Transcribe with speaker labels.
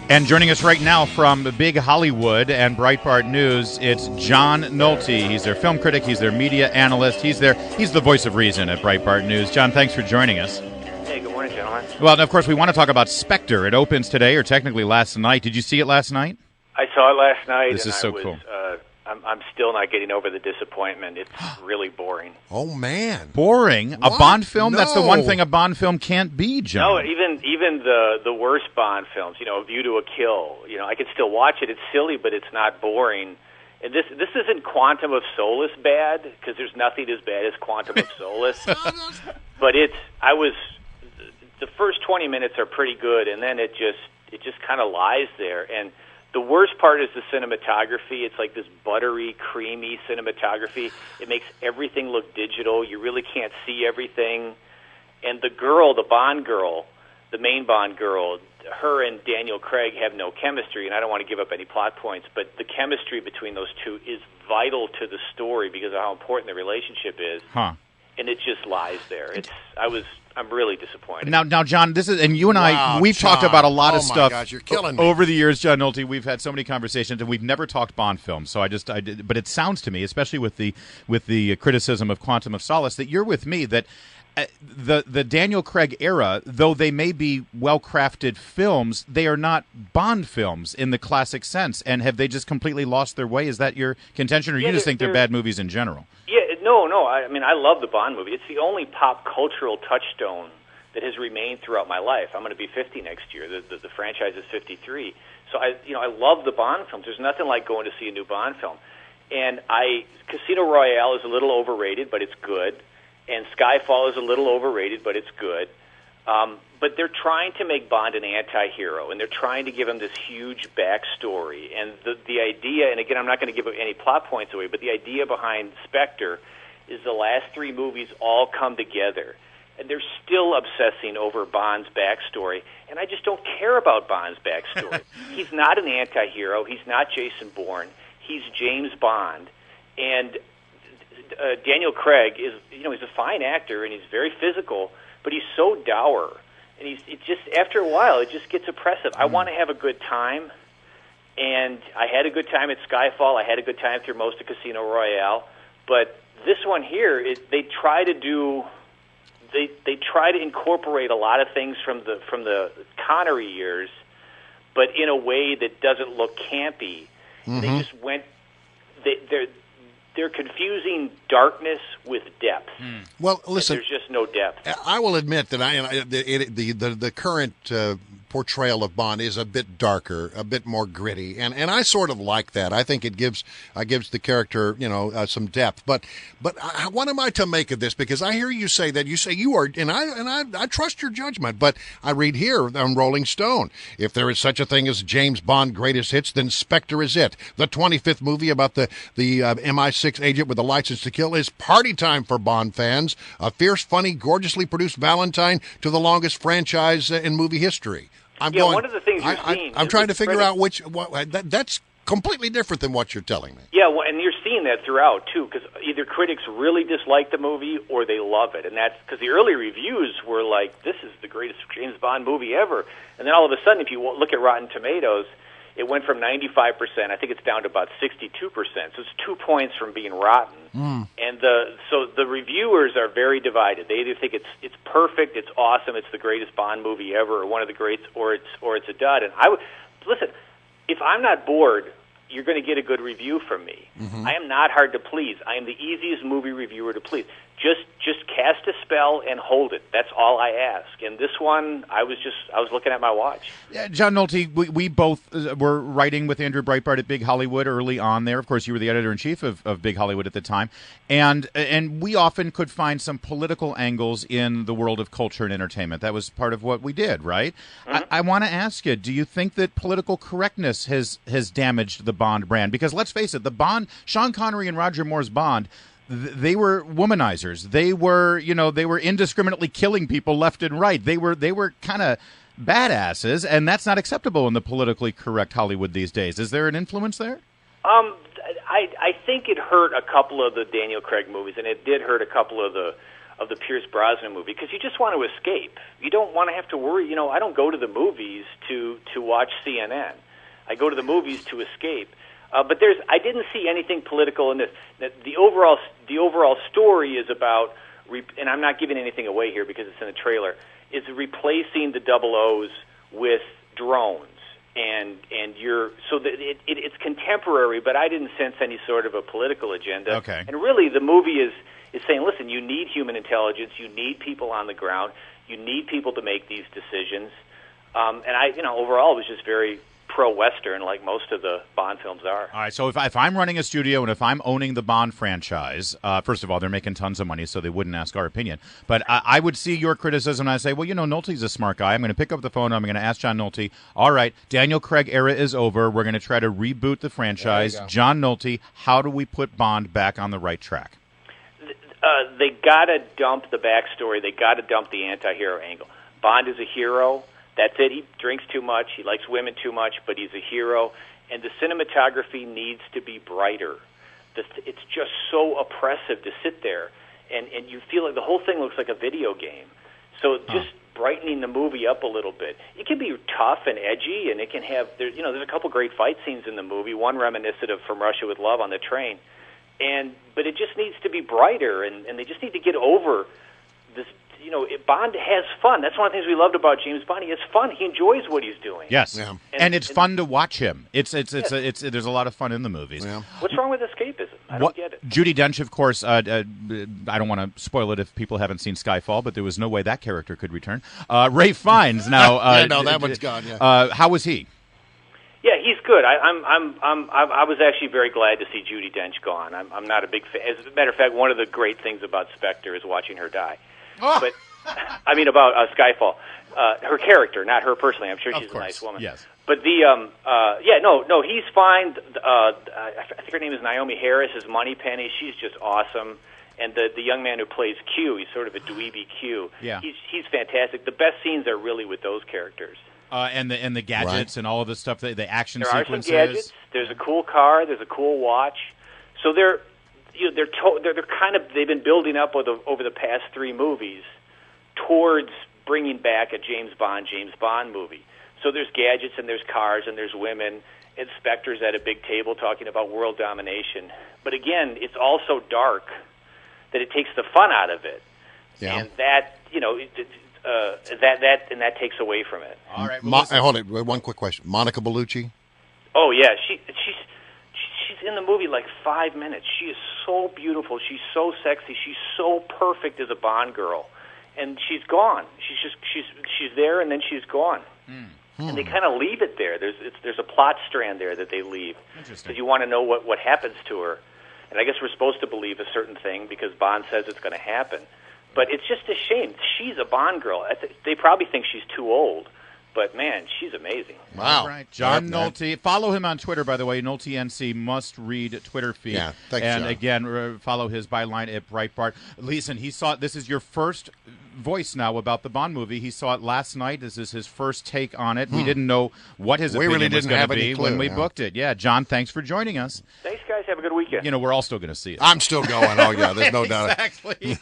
Speaker 1: And joining us right now from Big Hollywood and Breitbart News, it's John Nolte. He's their film critic. He's their media analyst. He's the voice of reason at Breitbart News. John, thanks for joining us.
Speaker 2: Hey, good morning, gentlemen.
Speaker 1: Well, and of course, we want to talk about Spectre. It opens today, or technically last night. Did you see it last night?
Speaker 2: I saw it last night.
Speaker 1: This is so cool.
Speaker 2: I'm still not getting over the disappointment. It's really boring.
Speaker 3: Oh, man.
Speaker 1: Boring?
Speaker 3: What?
Speaker 1: A Bond film?
Speaker 3: No.
Speaker 1: That's the one thing a Bond film can't be, John.
Speaker 2: No, even the worst Bond films, A View to a Kill, I could still watch it. It's silly, but it's not boring. And this isn't Quantum of Solace bad, because there's nothing as bad as Quantum of Solace. But the first 20 minutes are pretty good, and then it just kind of lies there. And the worst part is the cinematography. It's like this buttery, creamy cinematography. It makes everything look digital. You really can't see everything. And the girl, the Bond girl, the main Bond girl, her and Daniel Craig have no chemistry, and I don't want to give up any plot points, but the chemistry between those two is vital to the story because of how important the relationship is. And it just lies there. I'm really disappointed.
Speaker 1: Now, John, this is, and you and I, we've talked about a lot of stuff.
Speaker 3: Gosh, you're killing me.
Speaker 1: Over the years, John Nolte, we've had so many conversations, and we've never talked Bond films. So but it sounds to me, especially with the criticism of Quantum of Solace, that you're with me that the Daniel Craig era, though they may be well-crafted films, they are not Bond films in the classic sense. And have they just completely lost their way? Is that your contention, or you just think they're bad movies in general?
Speaker 2: Yeah, no. I mean, I love the Bond movie. It's the only pop cultural touchstone that has remained throughout my life. I'm going to be 50 next year. The franchise is 53. So I love the Bond films. There's nothing like going to see a new Bond film. And Casino Royale is a little overrated, but it's good. And Skyfall is a little overrated, but it's good. But they're trying to make Bond an anti-hero, and they're trying to give him this huge backstory. And the idea, and again, I'm not going to give any plot points away, but the idea behind Spectre is the last three movies all come together. And they're still obsessing over Bond's backstory, and I just don't care about Bond's backstory. He's not an anti-hero. He's not Jason Bourne. He's James Bond. And Daniel Craig is, he's a fine actor, and he's very physical, but he's so dour. And it just, after a while, it just gets oppressive. I want to have a good time, and I had a good time at Skyfall. I had a good time through most of Casino Royale. But this one here, they try to incorporate a lot of things from the Connery years, but in a way that doesn't look campy. Mm-hmm. They just went. They're confusing darkness with depth.
Speaker 3: Well, listen,
Speaker 2: there's just no depth.
Speaker 3: I will admit that the current portrayal of Bond is a bit darker, a bit more gritty, and I sort of like that. I think it gives the character some depth. But what am I to make of this? Because I hear you say you are, and I trust your judgment. But I read here on Rolling Stone, if there is such a thing as James Bond greatest hits, then Spectre is it. The 25th movie about the MI6 agent with a license to kill is party time for Bond fans. A fierce, funny, gorgeously produced Valentine to the longest franchise in movie history.
Speaker 2: One of the things you're seeing.
Speaker 3: I'm trying to figure out that's completely different than what you're telling me.
Speaker 2: Yeah, well, and you're seeing that throughout too, because either critics really dislike the movie or they love it, and that's because the early reviews were like, "This is the greatest James Bond movie ever," and then all of a sudden, if you look at Rotten Tomatoes, it went from 95%. I think it's down to about 62%. So it's 2 points from being rotten. And so the reviewers are very divided. They either think it's perfect, it's awesome, it's the greatest Bond movie ever, or one of the greats, or it's a dud. And listen, if I'm not bored, you're going to get a good review from me. Mm-hmm. I am not hard to please. I am the easiest movie reviewer to please. Just cast a spell and hold it. That's all I ask. And this one, I was looking at my watch.
Speaker 1: Yeah, John Nolte, we both were writing with Andrew Breitbart at Big Hollywood early on there. Of course, you were the editor-in-chief of Big Hollywood at the time. And we often could find some political angles in the world of culture and entertainment. That was part of what we did, right? Mm-hmm. I want to ask you, do you think that political correctness has damaged the Bond brand? Because let's face it, Sean Connery and Roger Moore's Bond, they were womanizers. They were indiscriminately killing people left and right. They were kind of badasses, and that's not acceptable in the politically correct Hollywood these days. Is there an influence there?
Speaker 2: I think it hurt a couple of the Daniel Craig movies, and it did hurt a couple of the of the Pierce Brosnan movie, because you just want to escape. You don't want to have to worry. I don't go to the movies to watch CNN. I go to the movies to escape. But I didn't see anything political in this. The overall story is about, and I'm not giving anything away here because it's in the trailer, is replacing the double O's with drones. It's contemporary, but I didn't sense any sort of a political agenda.
Speaker 1: Okay.
Speaker 2: And really, the movie is saying, listen, you need human intelligence, you need people on the ground, you need people to make these decisions. Overall, it was just very pro-Western, like most of the Bond films are.
Speaker 1: All right, so if I'm running a studio and if I'm owning the Bond franchise, first of all, they're making tons of money, so they wouldn't ask our opinion. But I would see your criticism, and I say, well, Nolte's a smart guy. I'm going to pick up the phone, and I'm going to ask John Nolte, all right, Daniel Craig era is over. We're going to try to reboot the franchise. John Nolte, how do we put Bond back on the right track?
Speaker 2: They got to dump the backstory. They got to dump the anti-hero angle. Bond is a hero. That's it. He drinks too much. He likes women too much, but he's a hero. And the cinematography needs to be brighter. It's just so oppressive to sit there, and you feel like the whole thing looks like a video game. So just brightening the movie up a little bit. It can be tough and edgy, and it can have there's a couple great fight scenes in the movie. One reminiscent of From Russia with Love on the train, but it just needs to be brighter, and they just need to get over this. Bond has fun. That's one of the things we loved about James Bond. He has fun. He enjoys what he's doing.
Speaker 1: Yes, yeah. And it's fun to watch him. It's there's a lot of fun in the movies.
Speaker 3: Yeah.
Speaker 2: What's wrong with escapism? I don't get it.
Speaker 1: Judi Dench, of course. I don't want to spoil it if people haven't seen Skyfall, but there was no way that character could return. Ray Fiennes now.
Speaker 3: That one's gone. Yeah.
Speaker 1: How was he?
Speaker 2: Yeah, he's good. I was actually very glad to see Judi Dench gone. I'm not a big fan. As a matter of fact, one of the great things about Spectre is watching her die.
Speaker 1: Oh.
Speaker 2: But about Skyfall, her character, not her personally. I'm sure she's a nice woman.
Speaker 1: Yes.
Speaker 2: But he's fine. I think her name is Naomi Harris. Is Moneypenny. She's just awesome. And the young man who plays Q, he's sort of a dweeby Q.
Speaker 1: Yeah.
Speaker 2: He's fantastic. The best scenes are really with those characters.
Speaker 1: And the gadgets and all of the stuff, the action sequences.
Speaker 2: There are some gadgets. There's a cool car. There's a cool watch. So they're they've been building up over the past 3 movies towards bringing back a James Bond movie. So there's gadgets and there's cars and there's women. And Spectre's at a big table talking about world domination. But again, it's also dark that it takes the fun out of it. Yeah. And that that takes away from it.
Speaker 1: All right.
Speaker 3: Hold it. One quick question. Monica Bellucci.
Speaker 2: Oh yeah, she's in the movie like 5 minutes. She is so beautiful. She's so sexy. She's so perfect as a Bond girl, and she's gone. She's there, and then she's gone. And they kind of leave it there. There's a plot strand there that they leave because you want to know what happens to her. And I guess we're supposed to believe a certain thing because Bond says it's going to happen. But it's just a shame. She's a Bond girl. They probably think she's too old. But, man, she's amazing.
Speaker 1: Wow. All right. John Nolte. Follow him on Twitter, by the way. Nolte NC must-read Twitter feed.
Speaker 3: Yeah, thanks,
Speaker 1: And,
Speaker 3: John.
Speaker 1: again, follow his byline at Breitbart. Listen, this is your first voice now about the Bond movie. He saw it last night. This is his first take on it. We didn't know what his opinion was going to be when we booked it. Yeah, John, thanks for joining us.
Speaker 2: Thanks, guys. Have a good weekend.
Speaker 1: We're all still going to see it.
Speaker 3: I'm still going. Oh, yeah, there's no doubt.
Speaker 1: Exactly.